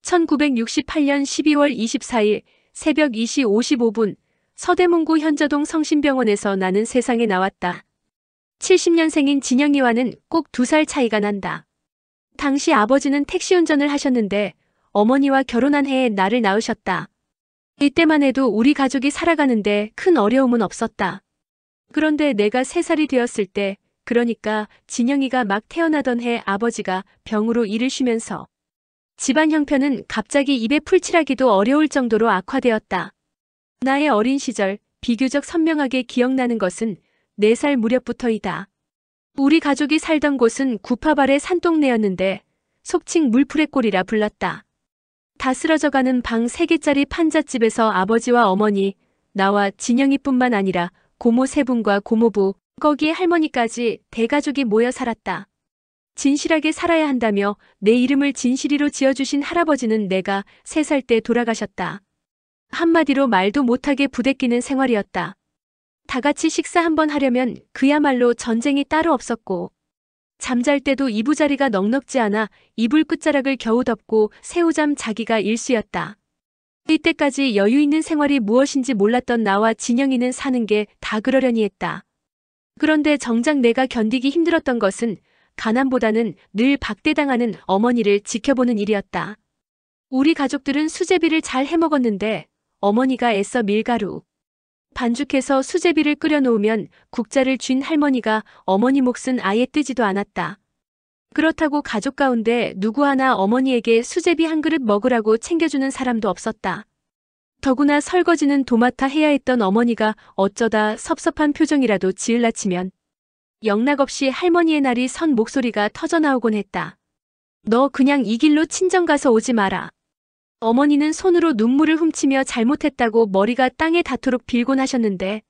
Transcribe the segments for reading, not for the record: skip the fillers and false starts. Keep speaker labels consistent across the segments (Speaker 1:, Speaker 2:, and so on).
Speaker 1: 1968년 12월 24일 새벽 2시 55분 서대문구 현저동 성심병원에서 나는 세상에 나왔다. 70년생인 진영이와는 꼭 2살 차이가 난다. 당시 아버지는 택시 운전을 하셨는데 어머니와 결혼한 해에 나를 낳으셨다. 이때만 해도 우리 가족이 살아가는데 큰 어려움은 없었다. 그런데 내가 3살이 되었을 때, 그러니까 진영이가 막 태어나던 해 아버지가 병으로 일을 쉬면서 집안 형편은 갑자기 입에 풀칠하기도 어려울 정도로 악화되었다. 나의 어린 시절 비교적 선명하게 기억나는 것은 4살 무렵부터이다. 우리 가족이 살던 곳은 구파발의 산동네였는데 속칭 물풀의 꼴이라 불렀다. 다 쓰러져가는 방 3개짜리 판잣집에서 아버지와 어머니, 나와 진영이뿐만 아니라 고모 3분과 고모부, 거기에 할머니까지 대가족이 모여 살았다. 진실하게 살아야 한다며 내 이름을 진실이로 지어주신 할아버지는 내가 3살 때 돌아가셨다. 한마디로 말도 못하게 부대끼는 생활이었다. 다 같이 식사 한번 하려면 그야말로 전쟁이 따로 없었고, 잠잘 때도 이부자리가 넉넉지 않아 이불 끝자락을 겨우 덮고 새우잠 자기가 일쑤였다. 이때까지 여유 있는 생활이 무엇인지 몰랐던 나와 진영이는 사는 게 다 그러려니 했다. 그런데 정작 내가 견디기 힘들었던 것은 가난보다는 늘 박대당하는 어머니를 지켜보는 일이었다. 우리 가족들은 수제비를 잘 해먹었는데 어머니가 애써 밀가루, 반죽해서 수제비를 끓여놓으면 국자를 쥔 할머니가 어머니 몫은 아예 뜨지도 않았다. 그렇다고 가족 가운데 누구 하나 어머니에게 수제비 한 그릇 먹으라고 챙겨주는 사람도 없었다. 더구나 설거지는 도맡아 해야 했던 어머니가 어쩌다 섭섭한 표정이라도 지을라 치면 영락없이 할머니의 날이 선 목소리가 터져나오곤 했다. 너 그냥 이 길로 친정 가서 오지 마라. 어머니는 손으로 눈물을 훔치며 잘못했다고 머리가 땅에 닿도록 빌곤 하셨는데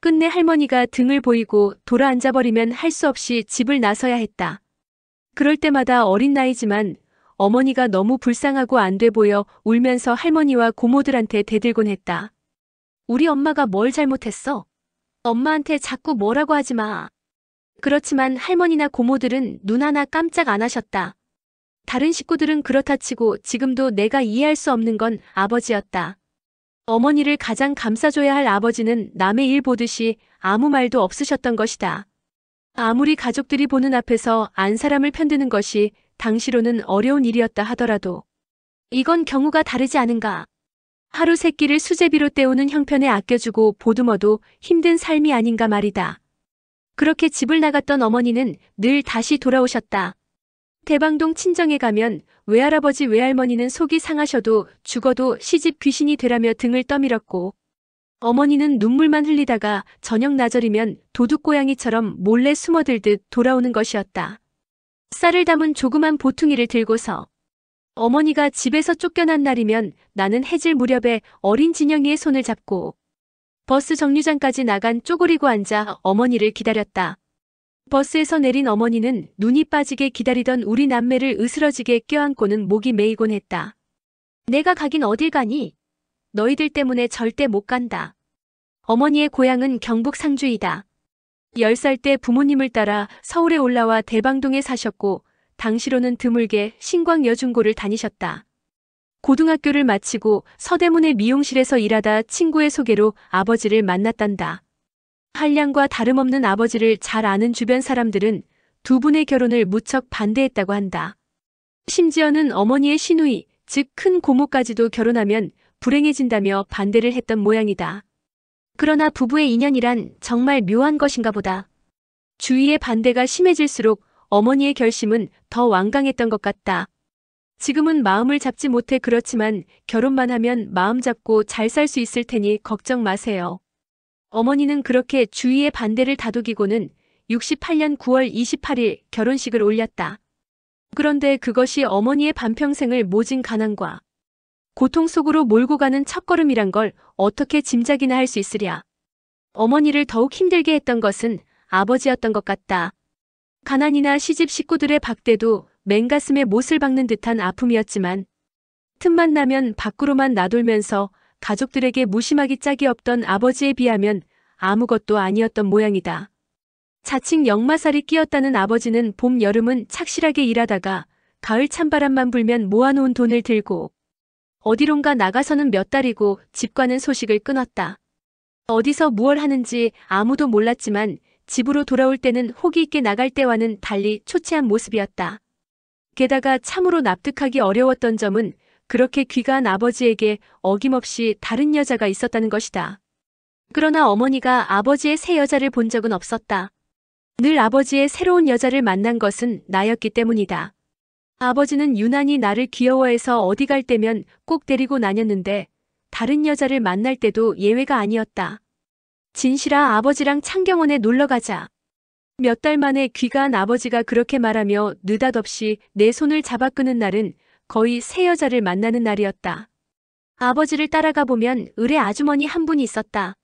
Speaker 1: 끝내 할머니가 등을 보이고 돌아 앉아버리면 할 수 없이 집을 나서야 했다. 그럴 때마다 어린 나이지만 어머니가 너무 불쌍하고 안 돼 보여 울면서 할머니와 고모들한테 대들곤 했다. 우리 엄마가 뭘 잘못했어? 엄마한테 자꾸 뭐라고 하지 마. 그렇지만 할머니나 고모들은 눈 하나 깜짝 안 하셨다. 다른 식구들은 그렇다 치고 지금도 내가 이해할 수 없는 건 아버지였다. 어머니를 가장 감싸줘야 할 아버지는 남의 일 보듯이 아무 말도 없으셨던 것이다. 아무리 가족들이 보는 앞에서 안 사람을 편드는 것이 당시로는 어려운 일이었다 하더라도 이건 경우가 다르지 않은가. 하루 3끼를 수제비로 때우는 형편에 아껴주고 보듬어도 힘든 삶이 아닌가 말이다. 그렇게 집을 나갔던 어머니는 늘 다시 돌아오셨다. 대방동 친정에 가면 외할아버지 외할머니는 속이 상하셔도 죽어도 시집 귀신이 되라며 등을 떠밀었고 어머니는 눈물만 흘리다가 저녁 나절이면 도둑고양이처럼 몰래 숨어들듯 돌아오는 것이었다. 쌀을 담은 조그만 보퉁이를 들고서 어머니가 집에서 쫓겨난 날이면 나는 해질 무렵에 어린 진영이의 손을 잡고 버스 정류장까지 나간 쪼그리고 앉아 어머니를 기다렸다. 버스에서 내린 어머니는 눈이 빠지게 기다리던 우리 남매를 으스러지게 껴안고는 목이 메이곤 했다. 내가 가긴 어딜 가니? 너희들 때문에 절대 못 간다. 어머니의 고향은 경북 상주이다. 10살 때 부모님을 따라 서울에 올라와 대방동에 사셨고 당시로는 드물게 신광여중고를 다니셨다. 고등학교를 마치고 서대문의 미용실에서 일하다 친구의 소개로 아버지를 만났단다. 한량과 다름없는 아버지를 잘 아는 주변 사람들은 2분의 결혼을 무척 반대했다고 한다. 심지어는 어머니의 시누이, 즉 큰 고모까지도 결혼하면 불행해진다며 반대를 했던 모양이다. 그러나 부부의 인연이란 정말 묘한 것인가 보다. 주위의 반대가 심해질수록 어머니의 결심은 더 완강했던 것 같다. 지금은 마음을 잡지 못해 그렇지만 결혼만 하면 마음 잡고 잘 살 수 있을 테니 걱정 마세요. 어머니는 그렇게 주위의 반대를 다독이고는 68년 9월 28일 결혼식을 올렸다. 그런데 그것이 어머니의 반평생을 모진 가난과 고통 속으로 몰고 가는 첫걸음이란 걸 어떻게 짐작이나 할 수 있으랴. 어머니를 더욱 힘들게 했던 것은 아버지였던 것 같다. 가난이나 시집 식구들의 박대도 맨가슴에 못을 박는 듯한 아픔이었지만 틈만 나면 밖으로만 나돌면서 가족들에게 무심하기 짝이 없던 아버지에 비하면 아무것도 아니었던 모양이다. 자칭 역마살이 끼었다는 아버지는 봄 여름은 착실하게 일하다가 가을 찬바람만 불면 모아놓은 돈을 들고 어디론가 나가서는 몇 달이고 집과는 소식을 끊었다. 어디서 무얼 하는지 아무도 몰랐지만 집으로 돌아올 때는 호기 있게 나갈 때와는 달리 초췌한 모습이었다. 게다가 참으로 납득하기 어려웠던 점은 그렇게 귀가한 아버지에게 어김없이 다른 여자가 있었다는 것이다. 그러나 어머니가 아버지의 새 여자를 본 적은 없었다. 늘 아버지의 새로운 여자를 만난 것은 나였기 때문이다. 아버지는 유난히 나를 귀여워해서 어디 갈 때면 꼭 데리고 다녔는데 다른 여자를 만날 때도 예외가 아니었다. 진실아, 아버지랑 창경원에 놀러 가자. 몇 달 만에 귀가한 아버지가 그렇게 말하며 느닷없이 내 손을 잡아 끄는 날은 거의 새 여자를 만나는 날이었다. 아버지를 따라가 보면 을의 아주머니 한 분이 있었다.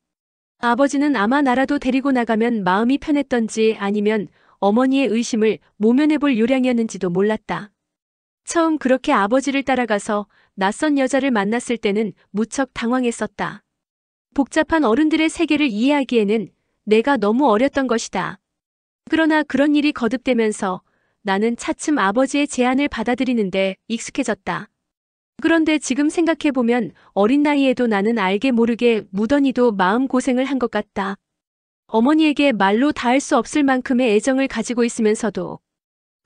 Speaker 1: 아버지는 아마 나라도 데리고 나가면 마음이 편했던지 아니면 어머니의 의심을 모면해볼 요량이었는지도 몰랐다. 처음 그렇게 아버지를 따라가서 낯선 여자를 만났을 때는 무척 당황했었다. 복잡한 어른들의 세계를 이해하기에는 내가 너무 어렸던 것이다. 그러나 그런 일이 거듭되면서 나는 차츰 아버지의 제안을 받아들이는데 익숙해졌다. 그런데 지금 생각해보면 어린 나이에도 나는 알게 모르게 무던히도 마음고생을 한 것 같다. 어머니에게 말로 다 할 수 없을 만큼의 애정을 가지고 있으면서도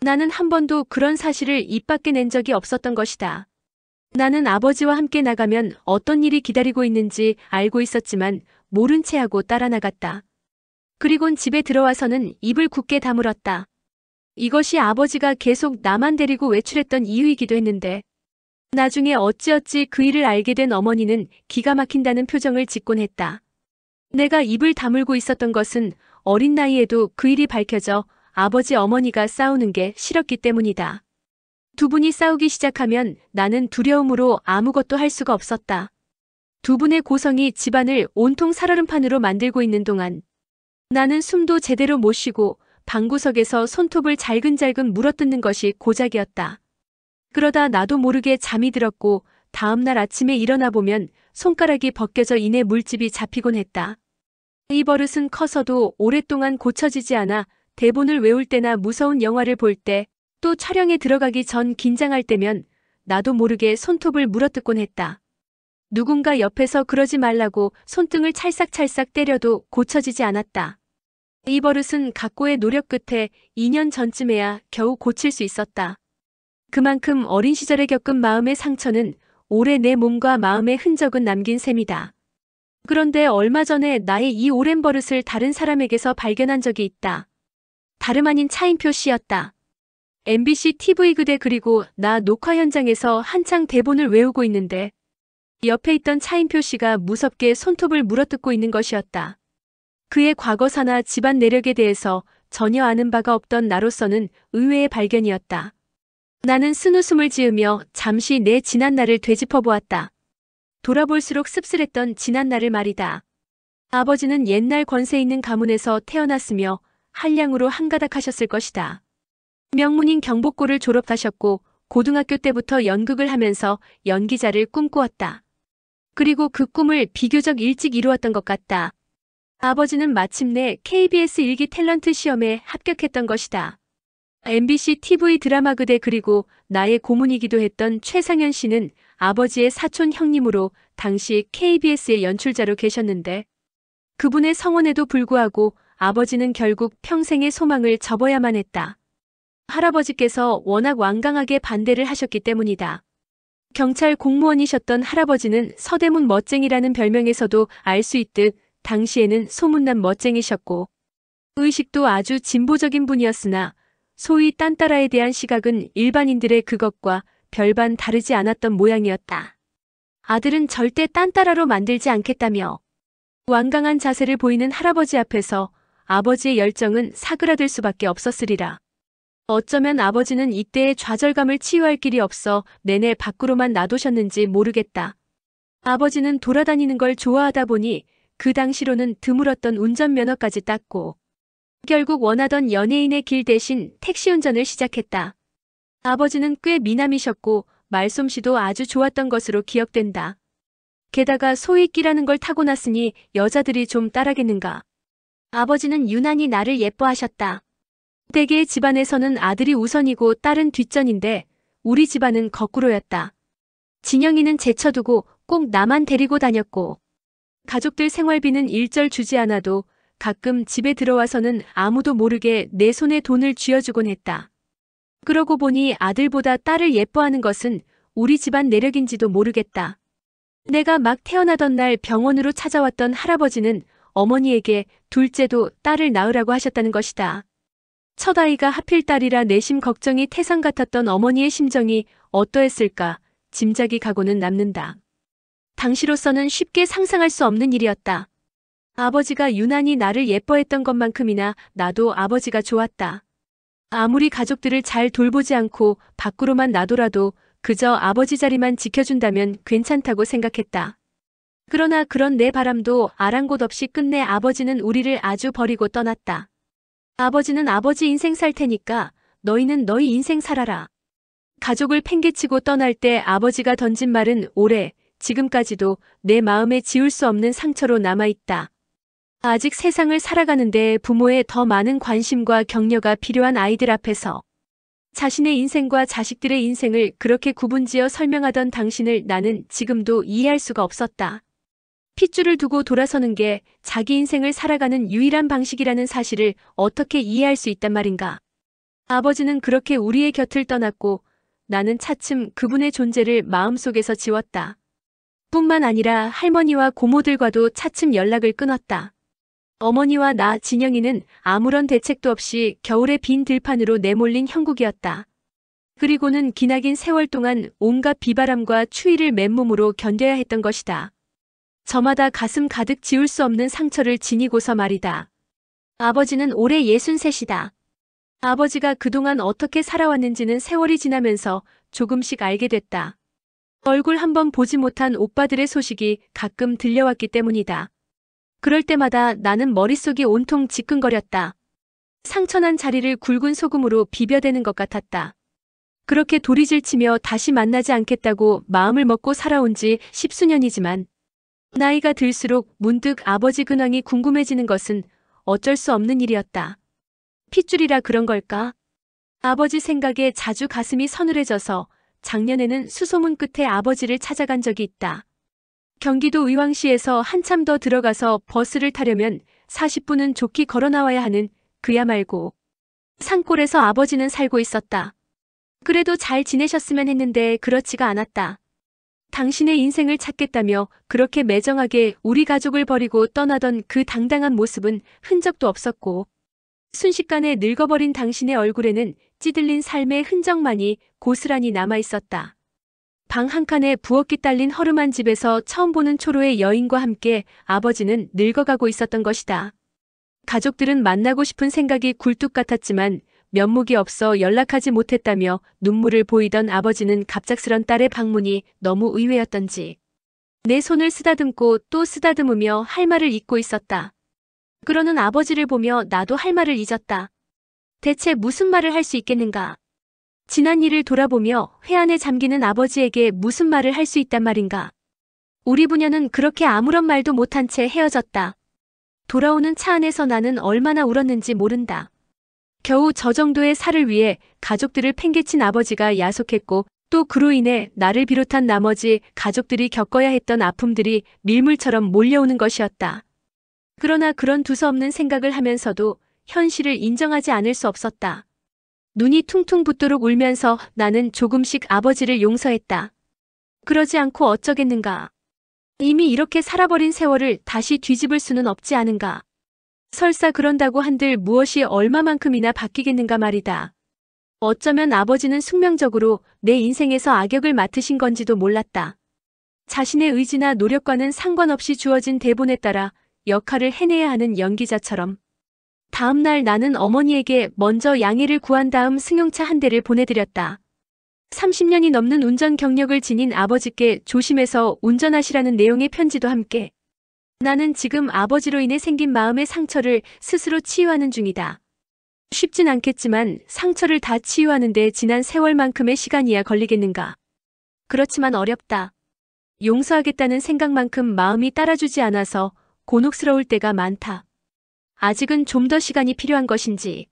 Speaker 1: 나는 한 번도 그런 사실을 입 밖에 낸 적이 없었던 것이다. 나는 아버지와 함께 나가면 어떤 일이 기다리고 있는지 알고 있었지만 모른 채 하고 따라 나갔다. 그리곤 집에 들어와서는 입을 굳게 다물었다. 이것이 아버지가 계속 나만 데리고 외출했던 이유이기도 했는데 나중에 어찌어찌 그 일을 알게 된 어머니는 기가 막힌다는 표정을 짓곤 했다. 내가 입을 다물고 있었던 것은 어린 나이에도 그 일이 밝혀져 아버지 어머니가 싸우는 게 싫었기 때문이다. 두 분이 싸우기 시작하면 나는 두려움으로 아무것도 할 수가 없었다. 두 분의 고성이 집안을 온통 살얼음판으로 만들고 있는 동안 나는 숨도 제대로 못 쉬고 방구석에서 손톱을 잘근잘근 물어뜯는 것이 고작이었다. 그러다 나도 모르게 잠이 들었고 다음날 아침에 일어나 보면 손가락이 벗겨져 이내 물집이 잡히곤 했다. 이 버릇은 커서도 오랫동안 고쳐지지 않아 대본을 외울 때나 무서운 영화를 볼 때 또 촬영에 들어가기 전 긴장할 때면 나도 모르게 손톱을 물어뜯곤 했다. 누군가 옆에서 그러지 말라고 손등을 찰싹찰싹 때려도 고쳐지지 않았다. 이 버릇은 각고의 노력 끝에 2년 전쯤에야 겨우 고칠 수 있었다. 그만큼 어린 시절에 겪은 마음의 상처는 오래 내 몸과 마음의 흔적은 남긴 셈이다. 그런데 얼마 전에 나의 이 오랜 버릇을 다른 사람에게서 발견한 적이 있다. 다름 아닌 차인표 씨였다. MBC TV 그대 그리고 나 녹화 현장에서 한창 대본을 외우고 있는데 옆에 있던 차인표 씨가 무섭게 손톱을 물어뜯고 있는 것이었다. 그의 과거사나 집안 내력에 대해서 전혀 아는 바가 없던 나로서는 의외의 발견이었다. 나는 쓴웃음을 지으며 잠시 내 지난날을 되짚어 보았다. 돌아볼수록 씁쓸했던 지난날을 말이다. 아버지는 옛날 권세 있는 가문에서 태어났으며 한량으로 한가닥 하셨을 것이다. 명문인 경복고를 졸업하셨고 고등학교 때부터 연극을 하면서 연기자를 꿈꾸었다. 그리고 그 꿈을 비교적 일찍 이루었던 것 같다. 아버지는 마침내 KBS 일기 탤런트 시험에 합격했던 것이다. MBC TV 드라마 그대 그리고 나의 고문이기도 했던 최상현 씨는 아버지의 사촌 형님으로 당시 KBS의 연출자로 계셨는데 그분의 성원에도 불구하고 아버지는 결국 평생의 소망을 접어야만 했다. 할아버지께서 워낙 완강하게 반대를 하셨기 때문이다. 경찰 공무원이셨던 할아버지는 서대문 멋쟁이라는 별명에서도 알 수 있듯 당시에는 소문난 멋쟁이셨고 의식도 아주 진보적인 분이었으나 소위 딴따라에 대한 시각은 일반인들의 그것과 별반 다르지 않았던 모양이었다. 아들은 절대 딴따라로 만들지 않겠다며 완강한 자세를 보이는 할아버지 앞에서 아버지의 열정은 사그라들 수밖에 없었으리라. 어쩌면 아버지는 이때의 좌절감을 치유할 길이 없어 내내 밖으로만 놔두셨는지 모르겠다. 아버지는 돌아다니는 걸 좋아하다 보니 그 당시로는 드물었던 운전면허까지 땄고 결국 원하던 연예인의 길 대신 택시운전을 시작했다. 아버지는 꽤 미남이셨고 말솜씨도 아주 좋았던 것으로 기억된다. 게다가 소위 끼라는 걸 타고났으니 여자들이 좀 따라겠는가. 아버지는 유난히 나를 예뻐하셨다. 대개의 집안에서는 아들이 우선이고 딸은 뒷전인데 우리 집안은 거꾸로였다. 진영이는 제쳐두고 꼭 나만 데리고 다녔고, 가족들 생활비는 일절 주지 않아도 가끔 집에 들어와서는 아무도 모르게 내 손에 돈을 쥐어주곤 했다. 그러고 보니 아들보다 딸을 예뻐하는 것은 우리 집안 내력인지도 모르겠다. 내가 막 태어나던 날 병원으로 찾아왔던 할아버지는 어머니에게 둘째도 딸을 낳으라고 하셨다는 것이다. 첫 아이가 하필 딸이라 내심 걱정이 태산 같았던 어머니의 심정이 어떠했을까 짐작이 가고는 남는다. 당시로서는 쉽게 상상할 수 없는 일이었다. 아버지가 유난히 나를 예뻐했던 것만큼이나 나도 아버지가 좋았다. 아무리 가족들을 잘 돌보지 않고 밖으로만 놔둬라도 그저 아버지 자리만 지켜준다면 괜찮다고 생각했다. 그러나 그런 내 바람도 아랑곳 없이 끝내 아버지는 우리를 아주 버리고 떠났다. 아버지는 아버지 인생 살 테니까 너희는 너희 인생 살아라. 가족을 팽개치고 떠날 때 아버지가 던진 말은 오래, 지금까지도 내 마음에 지울 수 없는 상처로 남아있다. 아직 세상을 살아가는데 부모의 더 많은 관심과 격려가 필요한 아이들 앞에서 자신의 인생과 자식들의 인생을 그렇게 구분지어 설명하던 당신을 나는 지금도 이해할 수가 없었다. 핏줄을 두고 돌아서는 게 자기 인생을 살아가는 유일한 방식이라는 사실을 어떻게 이해할 수 있단 말인가. 아버지는 그렇게 우리의 곁을 떠났고 나는 차츰 그분의 존재를 마음속에서 지웠다. 뿐만 아니라 할머니와 고모들과도 차츰 연락을 끊었다. 어머니와 나 진영이는 아무런 대책도 없이 겨울의 빈 들판으로 내몰린 형국이었다. 그리고는 기나긴 세월 동안 온갖 비바람과 추위를 맨몸으로 견뎌야 했던 것이다. 저마다 가슴 가득 지울 수 없는 상처를 지니고서 말이다. 아버지는 올해 63이다. 아버지가 그동안 어떻게 살아왔는지는 세월이 지나면서 조금씩 알게 됐다. 얼굴 한번 보지 못한 오빠들의 소식이 가끔 들려왔기 때문이다. 그럴 때마다 나는 머릿속이 온통 지끈거렸다. 상처난 자리를 굵은 소금으로 비벼대는 것 같았다. 그렇게 도리질치며 다시 만나지 않겠다고 마음을 먹고 살아온 지 10수년이지만 나이가 들수록 문득 아버지 근황이 궁금해지는 것은 어쩔 수 없는 일이었다. 핏줄이라 그런 걸까? 아버지 생각에 자주 가슴이 서늘해져서 작년에는 수소문 끝에 아버지를 찾아간 적이 있다. 경기도 의왕시에서 한참 더 들어가서 버스를 타려면 40분은 좋게 걸어 나와야 하는 그야말고 산골에서 아버지는 살고 있었다. 그래도 잘 지내셨으면 했는데 그렇지가 않았다. 당신의 인생을 찾겠다며 그렇게 매정하게 우리 가족을 버리고 떠나던 그 당당한 모습은 흔적도 없었고 순식간에 늙어버린 당신의 얼굴에는 찌들린 삶의 흔적만이 고스란히 남아있었다. 방 한 칸에 부엌이 딸린 허름한 집에서 처음 보는 초로의 여인과 함께 아버지는 늙어가고 있었던 것이다. 가족들은 만나고 싶은 생각이 굴뚝 같았지만 면목이 없어 연락하지 못했다며 눈물을 보이던 아버지는 갑작스런 딸의 방문이 너무 의외였던지 내 손을 쓰다듬고 또 쓰다듬으며 할 말을 잊고 있었다. 그러는 아버지를 보며 나도 할 말을 잊었다. 대체 무슨 말을 할 수 있겠는가? 지난 일을 돌아보며 회한에 잠기는 아버지에게 무슨 말을 할 수 있단 말인가? 우리 부녀는 그렇게 아무런 말도 못한 채 헤어졌다. 돌아오는 차 안에서 나는 얼마나 울었는지 모른다. 겨우 저 정도의 살을 위해 가족들을 팽개친 아버지가 야속했고 또 그로 인해 나를 비롯한 나머지 가족들이 겪어야 했던 아픔들이 밀물처럼 몰려오는 것이었다. 그러나 그런 두서없는 생각을 하면서도 현실을 인정하지 않을 수 없었다. 눈이 퉁퉁 붓도록 울면서 나는 조금씩 아버지를 용서했다. 그러지 않고 어쩌겠는가. 이미 이렇게 살아버린 세월을 다시 뒤집을 수는 없지 않은가. 설사 그런다고 한들 무엇이 얼마만큼이나 바뀌겠는가 말이다. 어쩌면 아버지는 숙명적으로 내 인생에서 악역을 맡으신 건지도 몰랐다. 자신의 의지나 노력과는 상관없이 주어진 대본에 따라 역할을 해내야 하는 연기자처럼. 다음 날 나는 어머니에게 먼저 양해를 구한 다음 승용차 한 대를 보내드렸다. 30년이 넘는 운전 경력을 지닌 아버지께 조심해서 운전하시라는 내용의 편지도 함께. 나는 지금 아버지로 인해 생긴 마음의 상처를 스스로 치유하는 중이다. 쉽진 않겠지만 상처를 다 치유하는데 지난 세월만큼의 시간이야 걸리겠는가. 그렇지만 어렵다. 용서하겠다는 생각만큼 마음이 따라주지 않아서 곤혹스러울 때가 많다. 아직은 좀 더 시간이 필요한 것인지.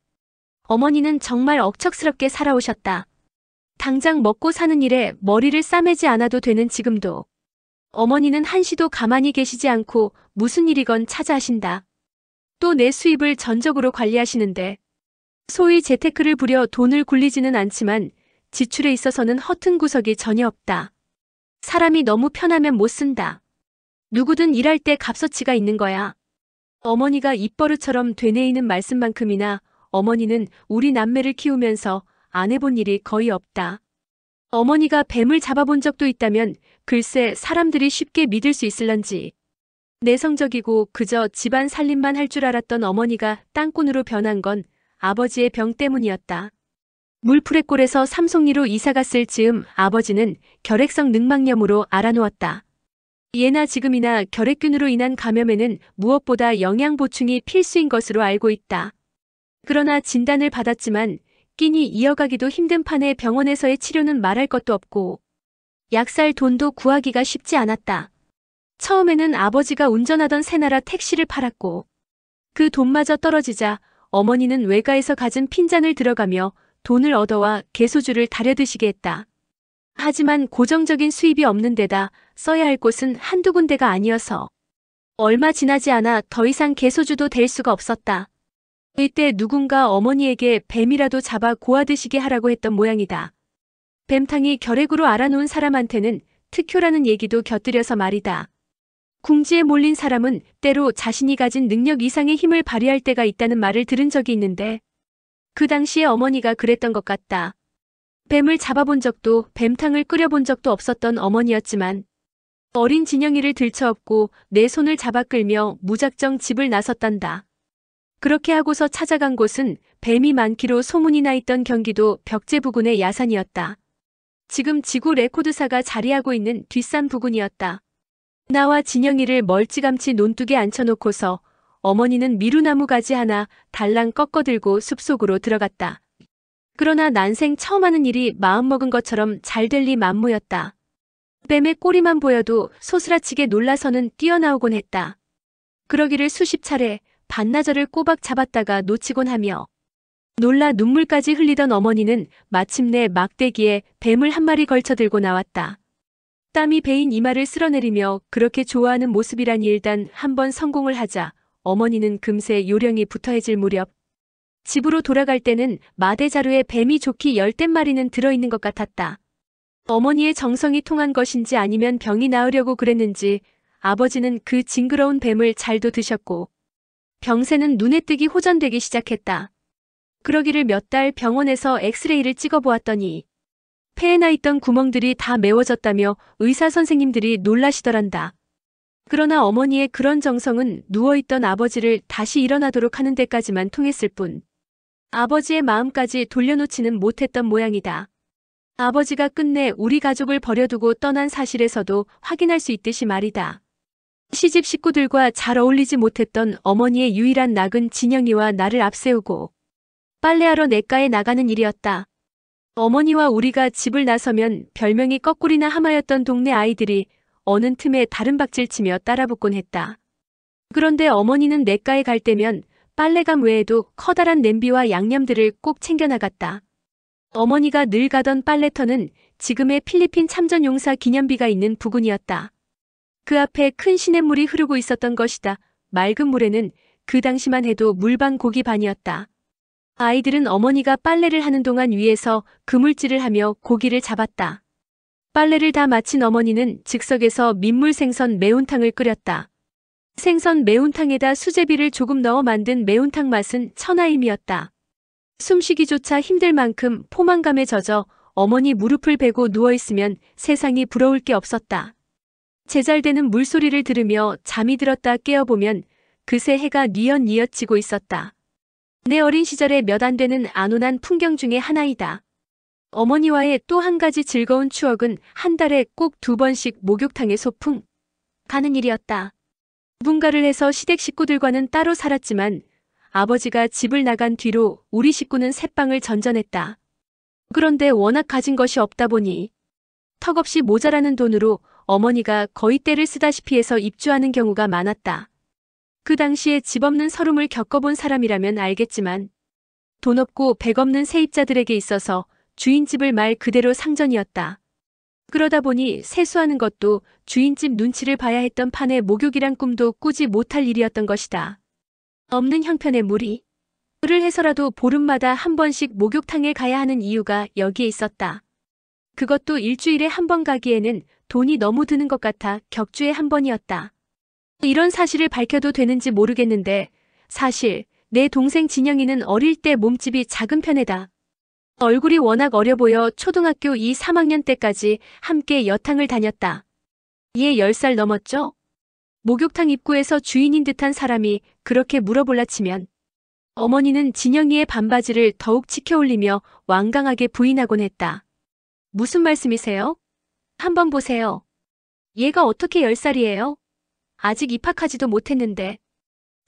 Speaker 1: 어머니는 정말 억척스럽게 살아오셨다. 당장 먹고 사는 일에 머리를 싸매지 않아도 되는 지금도 어머니는 한시도 가만히 계시지 않고 무슨 일이건 찾아 하신다. 또 내 수입을 전적으로 관리하시는데 소위 재테크를 부려 돈을 굴리지는 않지만 지출에 있어서는 허튼 구석이 전혀 없다. 사람이 너무 편하면 못 쓴다. 누구든 일할 때 값어치가 있는 거야. 어머니가 입버릇처럼 되뇌이는 말씀만큼이나 어머니는 우리 남매를 키우면서 안 해본 일이 거의 없다. 어머니가 뱀을 잡아본 적도 있다면 글쎄 사람들이 쉽게 믿을 수 있을런지. 내성적이고 그저 집안 살림만 할 줄 알았던 어머니가 땅꾼으로 변한 건 아버지의 병 때문이었다. 물푸레골에서 삼송리로 이사갔을 즈음 아버지는 결핵성 늑막염으로 앓아누웠다. 예나 지금이나 결핵균으로 인한 감염에는 무엇보다 영양 보충이 필수인 것으로 알고 있다. 그러나 진단을 받았지만 끼니 이어가기도 힘든 판에 병원에서의 치료는 말할 것도 없고 약 살 돈도 구하기가 쉽지 않았다. 처음에는 아버지가 운전하던 새나라 택시를 팔았고 그 돈마저 떨어지자 어머니는 외가에서 가진 핀잔을 들어가며 돈을 얻어와 개소주를 다려드시게 했다. 하지만 고정적인 수입이 없는 데다 써야 할 곳은 한두 군데가 아니어서 얼마 지나지 않아 더 이상 개소주도 될 수가 없었다. 이때 누군가 어머니에게 뱀이라도 잡아 고아드시게 하라고 했던 모양이다. 뱀탕이 결핵으로 앓아놓은 사람한테는 특효라는 얘기도 곁들여서 말이다. 궁지에 몰린 사람은 때로 자신이 가진 능력 이상의 힘을 발휘할 때가 있다는 말을 들은 적이 있는데 그 당시에 어머니가 그랬던 것 같다. 뱀을 잡아본 적도 뱀탕을 끓여본 적도 없었던 어머니였지만 어린 진영이를 들쳐업고 내 손을 잡아 끌며 무작정 집을 나섰단다. 그렇게 하고서 찾아간 곳은 뱀이 많기로 소문이 나 있던 경기도 벽제 부근의 야산이었다. 지금 지구 레코드사가 자리하고 있는 뒷산 부근이었다. 나와 진영이를 멀찌감치 논둑에 앉혀놓고서 어머니는 미루나무 가지 하나 달랑 꺾어들고 숲속으로 들어갔다. 그러나 난생 처음 하는 일이 마음먹은 것처럼 잘 될 리 만무였다. 뱀의 꼬리만 보여도 소스라치게 놀라서는 뛰어나오곤 했다. 그러기를 수십 차례 반나절을 꼬박 잡았다가 놓치곤 하며 놀라 눈물까지 흘리던 어머니는 마침내 막대기에 뱀을 한 마리 걸쳐 들고 나왔다. 땀이 배인 이마를 쓸어내리며 그렇게 좋아하는 모습이라니 일단 한번 성공을 하자 어머니는 금세 요령이 붙어해질 무렵 집으로 돌아갈 때는 마대자루에 뱀이 좋기 10댓마리는 들어있는 것 같았다. 어머니의 정성이 통한 것인지 아니면 병이 나으려고 그랬는지 아버지는 그 징그러운 뱀을 잘도 드셨고 병세는 눈에 뜨기 호전되기 시작했다. 그러기를 몇 달 병원에서 엑스레이를 찍어보았더니 폐에 나 있던 구멍들이 다 메워졌다며 의사 선생님들이 놀라시더란다. 그러나 어머니의 그런 정성은 누워있던 아버지를 다시 일어나도록 하는 데까지만 통했을 뿐 아버지의 마음까지 돌려놓지는 못했던 모양이다. 아버지가 끝내 우리 가족을 버려두고 떠난 사실에서도 확인할 수 있듯이 말이다. 시집 식구들과 잘 어울리지 못했던 어머니의 유일한 낙은 진영이와 나를 앞세우고 빨래하러 냇가에 나가는 일이었다. 어머니와 우리가 집을 나서면 별명이 거꾸리나 하마였던 동네 아이들이 어느 틈에 다른 박질치며 따라붙곤 했다. 그런데 어머니는 냇가에 갈 때면 빨래감 외에도 커다란 냄비와 양념들을 꼭 챙겨나갔다. 어머니가 늘 가던 빨래터는 지금의 필리핀 참전용사 기념비가 있는 부근이었다. 그 앞에 큰 시냇물이 흐르고 있었던 것이다. 맑은 물에는 그 당시만 해도 물반 고기 반이었다. 아이들은 어머니가 빨래를 하는 동안 위에서 그물질을 하며 고기를 잡았다. 빨래를 다 마친 어머니는 즉석에서 민물 생선 매운탕을 끓였다. 생선 매운탕에다 수제비를 조금 넣어 만든 매운탕 맛은 천하임이었다. 숨쉬기조차 힘들 만큼 포만감에 젖어 어머니 무릎을 베고 누워있으면 세상이 부러울 게 없었다. 제잘되는 물소리를 들으며 잠이 들었다 깨어보면 그새 해가 뉘엿뉘엿 지고 있었다. 내 어린 시절의 몇 안 되는 안온한 풍경 중의 하나이다. 어머니와의 또 한 가지 즐거운 추억은 한 달에 꼭 2번씩 목욕탕에 소풍 가는 일이었다. 분가를 해서 시댁 식구들과는 따로 살았지만 아버지가 집을 나간 뒤로 우리 식구는 새방을 전전했다. 그런데 워낙 가진 것이 없다 보니 턱없이 모자라는 돈으로 어머니가 거의 떼를 쓰다시피 해서 입주하는 경우가 많았다. 그 당시에 집 없는 서름을 겪어본 사람이라면 알겠지만 돈 없고 백 없는 세입자들에게 있어서 주인집을 말 그대로 상전이었다. 그러다 보니 세수하는 것도 주인집 눈치를 봐야 했던 판에 목욕이란 꿈도 꾸지 못할 일이었던 것이다. 없는 형편의 무리. 를 해서라도 보름마다 한 번씩 목욕탕에 가야 하는 이유가 여기에 있었다. 그것도 일주일에 한 번 가기에는 돈이 너무 드는 것 같아 격주에 한 번이었다. 이런 사실을 밝혀도 되는지 모르겠는데 사실 내 동생 진영이는 어릴 때 몸집이 작은 편이다. 얼굴이 워낙 어려 보여 초등학교 2, 3학년 때까지 함께 여탕을 다녔다. 얘 10살 넘었죠? 목욕탕 입구에서 주인인 듯한 사람이 그렇게 물어볼라 치면 어머니는 진영이의 반바지를 더욱 치켜올리며 완강하게 부인하곤 했다. 무슨 말씀이세요? 한번 보세요. 얘가 어떻게 10살이에요? 아직 입학하지도 못했는데.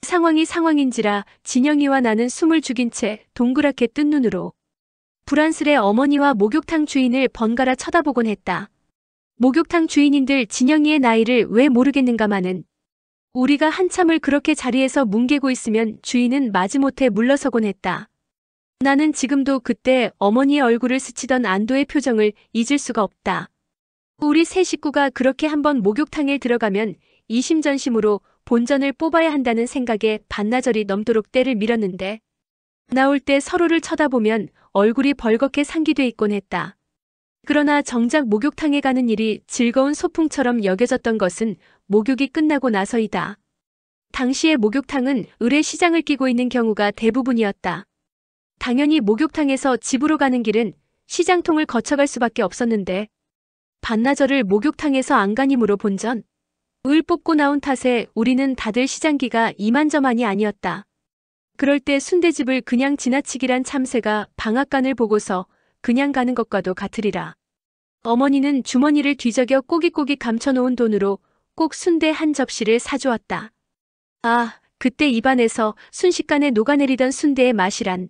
Speaker 1: 상황이 상황인지라 진영이와 나는 숨을 죽인 채 동그랗게 뜬 눈으로 불안스레 어머니와 목욕탕 주인을 번갈아 쳐다보곤 했다. 목욕탕 주인인들 진영이의 나이를 왜 모르겠는가마는 우리가 한참을 그렇게 자리에서 뭉개고 있으면 주인은 마지못해 물러서곤 했다. 나는 지금도 그때 어머니의 얼굴을 스치던 안도의 표정을 잊을 수가 없다. 우리 세 식구가 그렇게 한번 목욕탕에 들어가면 이심전심으로 본전을 뽑아야 한다는 생각에 반나절이 넘도록 때를 밀었는데 나올 때 서로를 쳐다보면 얼굴이 벌겋게 상기돼 있곤 했다. 그러나 정작 목욕탕에 가는 일이 즐거운 소풍처럼 여겨졌던 것은 목욕이 끝나고 나서이다. 당시의 목욕탕은 을의 시장을 끼고 있는 경우가 대부분이었다. 당연히 목욕탕에서 집으로 가는 길은 시장통을 거쳐갈 수밖에 없었는데 반나절을 목욕탕에서 안간힘으로 본전 을 뽑고 나온 탓에 우리는 다들 시장기가 이만저만이 아니었다. 그럴 때 순대집을 그냥 지나치기란 참새가 방앗간을 보고서 그냥 가는 것과도 같으리라. 어머니는 주머니를 뒤적여 꼬깃꼬깃 감춰놓은 돈으로 꼭 순대 한 접시를 사주었다. 아, 그때 입안에서 순식간에 녹아내리던 순대의 맛이란